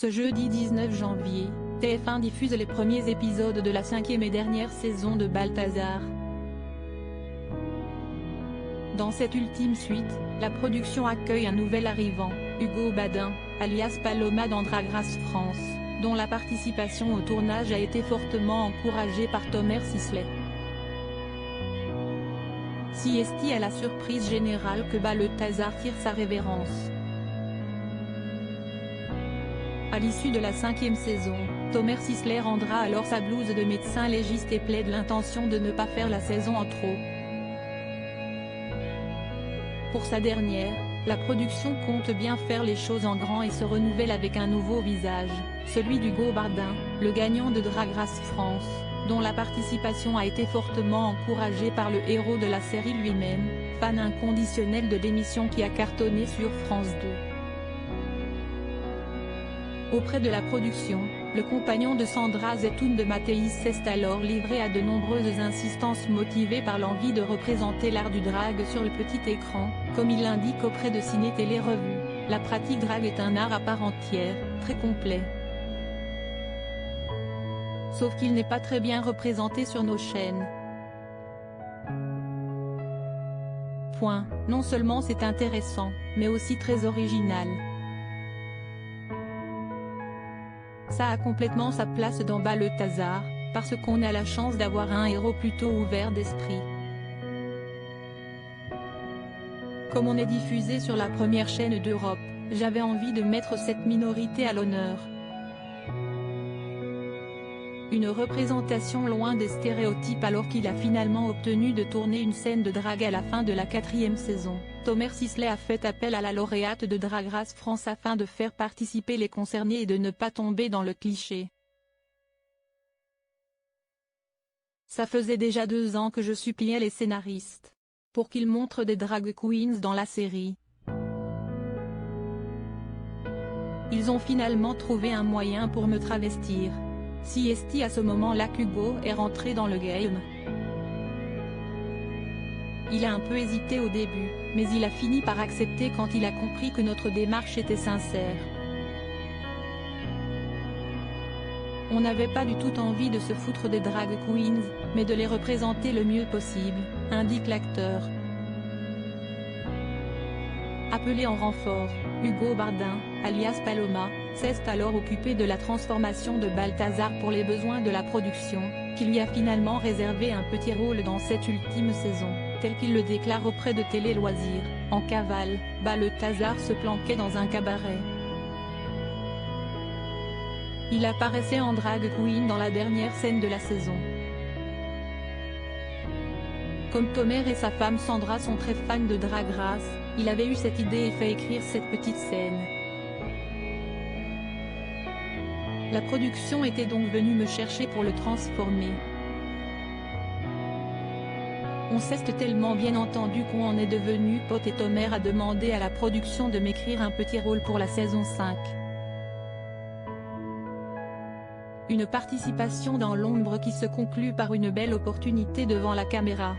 Ce jeudi 19 janvier, TF1 diffuse les premiers épisodes de la 5e et dernière saison de Balthazar. Dans cette ultime suite, la production accueille un nouvel arrivant, Hugo Badin, alias Paloma dans Drag Race France, dont la participation au tournage a été fortement encouragée par Thomer Sisley. Si est-il à la surprise générale que Balthazar tire sa révérence. À l'issue de la 5e saison, Thomer Sisley rendra alors sa blouse de médecin légiste et plaide l'intention de ne pas faire la saison en trop. Pour sa dernière, la production compte bien faire les choses en grand et se renouvelle avec un nouveau visage, celui d'Hugo Badin, le gagnant de Drag Race France, dont la participation a été fortement encouragée par le héros de la série lui-même, fan inconditionnel de l'émission qui a cartonné sur France 2. Auprès de la production, le compagnon de Sandra Zetoun de Mathéis s'est alors livré à de nombreuses insistances motivées par l'envie de représenter l'art du drag sur le petit écran, comme il l'indique auprès de Ciné Télé Revue. La pratique drag est un art à part entière, très complet. Sauf qu'il n'est pas très bien représenté sur nos chaînes. Point. Non seulement c'est intéressant, mais aussi très original. Ça a complètement sa place dans Balthazar, parce qu'on a la chance d'avoir un héros plutôt ouvert d'esprit. Comme on est diffusé sur la première chaîne d'Europe, j'avais envie de mettre cette minorité à l'honneur. Une représentation loin des stéréotypes alors qu'il a finalement obtenu de tourner une scène de drague à la fin de la 4e saison. Thomer Sisley a fait appel à la lauréate de Drag Race France afin de faire participer les concernés et de ne pas tomber dans le cliché. Ça faisait déjà 2 ans que je suppliais les scénaristes pour qu'ils montrent des drag queens dans la série. Ils ont finalement trouvé un moyen pour me travestir. Si est-il à ce moment-là qu'Hugo est rentré dans le game. Il a un peu hésité au début, mais il a fini par accepter quand il a compris que notre démarche était sincère. On n'avait pas du tout envie de se foutre des drag queens, mais de les représenter le mieux possible, indique l'acteur. Appelé en renfort, Hugo Badin, alias Paloma, s'est alors occupé de la transformation de Balthazar pour les besoins de la production, qui lui a finalement réservé un petit rôle dans cette ultime saison, tel qu'il le déclare auprès de Télé Loisirs. En cavale, Balthazar se planquait dans un cabaret. Il apparaissait en drag queen dans la dernière scène de la saison. Comme Thomer et sa femme Sandra sont très fans de Drag Race, il avait eu cette idée et fait écrire cette petite scène. La production était donc venue me chercher pour le transformer. On s'est tellement bien entendu qu'on en est devenu potes et Thomer a demandé à la production de m'écrire un petit rôle pour la saison 5. Une participation dans l'ombre qui se conclut par une belle opportunité devant la caméra.